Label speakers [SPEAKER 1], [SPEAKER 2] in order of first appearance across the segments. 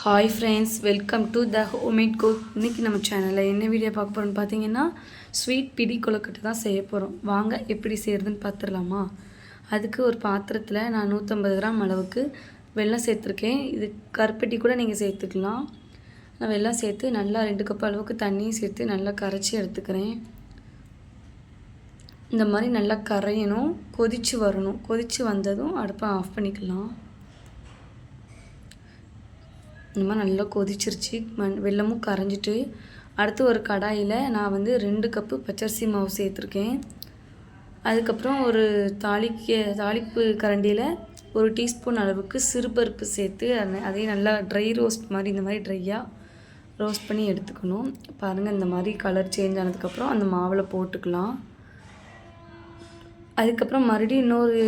[SPEAKER 1] Hi friends, welcome to the homemade cook. இன்றைக்கி நம்ம சேனலில் என்ன வீடியோ பார்க்க போகிறோம்னு பார்த்தீங்கன்னா ஸ்வீட் பிடி கொழுக்கட்டை தான் செய்ய போகிறோம். வாங்க எப்படி செய்கிறதுன்னு பார்த்துடலாமா. அதுக்கு ஒரு பாத்திரத்தில் நான் 150 கிராம் அளவுக்கு வெல்லம் சேர்த்துருக்கேன். இது கருப்பட்டி கூட நீங்கள் சேர்த்துக்கலாம். நான் வெல்லம் சேர்த்து நல்லா 2 கப் அளவுக்கு தண்ணியும் சேர்த்து நல்லா கரைச்சி எடுத்துக்கிறேன். இந்த மாதிரி நல்லா கரையணும், கொதித்து வரணும். கொதித்து வந்ததும் அடுப்பை ஆஃப் பண்ணிக்கலாம். இந்த மாதிரி நல்லா கொதிச்சிருச்சு, வெல்லமும் கரைஞ்சிட்டு அடுத்து ஒரு கடாயில் நான் 2 கப்பு பச்சரிசி மாவு சேர்த்துருக்கேன். அதுக்கப்புறம் ஒரு தாளிப்பு கரண்டியில் 1 டீஸ்பூன் அளவுக்கு சிறுபருப்பு சேர்த்து அதையும் நல்லா ட்ரை ரோஸ்ட் மாதிரி இந்த மாதிரி ட்ரையாக ரோஸ்ட் பண்ணி எடுத்துக்கணும். பாருங்கள், இந்த மாதிரி கலர் சேஞ்ச் ஆனதுக்கப்புறம் அந்த மாவில் போட்டுக்கலாம். அதுக்கப்புறம் மறுபடியும் இன்னொரு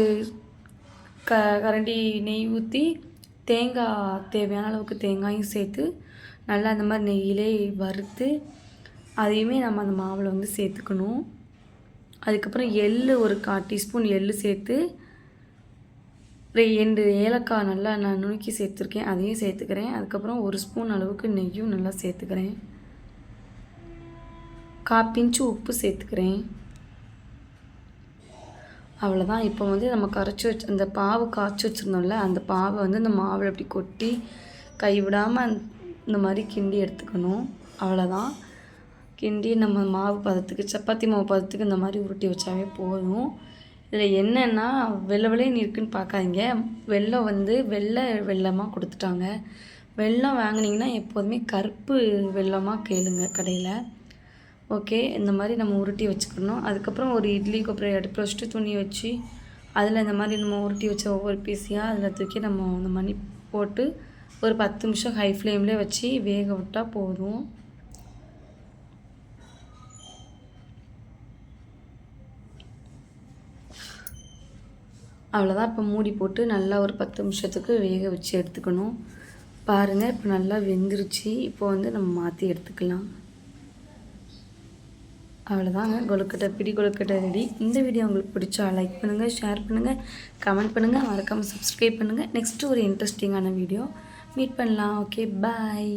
[SPEAKER 1] கரண்டி நெய் ஊற்றி தேங்காய் தேவையான அளவுக்கு தேங்காயும் சேர்த்து நல்லா அந்த மாதிரி நெய்யிலே வறுத்து அதையுமே நம்ம அந்த மாவில் சேர்த்துக்கணும். அதுக்கப்புறம் ஒரு 1/4 டீஸ்பூன் எள் சேர்த்து 2 ஏலக்காய் நல்லா நான் நுணுக்கி சேர்த்துருக்கேன், அதையும் சேர்த்துக்கிறேன். அதுக்கப்புறம் 1 ஸ்பூன் அளவுக்கு நெய்யும் நல்லா சேர்த்துக்கிறேன். 1/4 பிஞ்சு உப்பு சேர்த்துக்கிறேன். அவ்வளோதான். இப்போ நம்ம கரைச்சி அந்த பாவு காய்ச்சி வச்சுருந்தோம்ல, அந்த பாவை அந்த மாவில் அப்படி கொட்டி கைவிடாமல் இந்த மாதிரி கிண்டி எடுத்துக்கணும். அவ்வளோதான். கிண்டி நம்ம மாவு பதத்துக்கு, சப்பாத்தி மாவு பதத்துக்கு இந்த மாதிரி உருட்டி வச்சாவே போதும். இதில் என்னென்னா வெள்ளைன்னு இருக்குதுன்னு பார்க்காதீங்க. வெல்லம் வெள்ளை வெல்லமாக கொடுத்துட்டாங்க. வெல்லம் வாங்கினீங்கன்னா எப்போதுமே கருப்பு வெல்லமாக கேளுங்க கடையில். ஓகே, இந்த மாதிரி நம்ம உருட்டி வச்சுக்கணும். அதுக்கப்புறம் ஒரு இட்லி கொப்பரை அடுப்பில் வச்சுட்டு துணி வச்சு அதில் இந்த மாதிரி நம்ம உருட்டி வச்ச ஒவ்வொரு பீஸையாக அதில் தூக்கி நம்ம அந்த மணி போட்டு ஒரு 10 நிமிஷம் ஹை ஃப்ளேம்லேயே வச்சு வேக விட்டால் போதும். அவ்வளோதான். இப்போ மூடி போட்டு நல்லா ஒரு 10 நிமிஷத்துக்கு வேக வச்சு எடுத்துக்கணும். பாருங்கள், இப்போ நல்லா வெந்துருச்சு. இப்போ நம்ம மாற்றி எடுத்துக்கலாம். அவ்வளோதாங்க, பிடி கொழுக்கட்டை ரெடி. இந்த வீடியோ உங்களுக்கு பிடிச்சா லைக் பண்ணுங்கள், ஷேர் பண்ணுங்கள், கமெண்ட் பண்ணுங்கள், மறக்காமல் சப்ஸ்கிரைப் பண்ணுங்கள். நெக்ஸ்ட்டு ஒரு இன்ட்ரெஸ்டிங்கான வீடியோ மீட் பண்ணலாம். ஓகே, பாய்.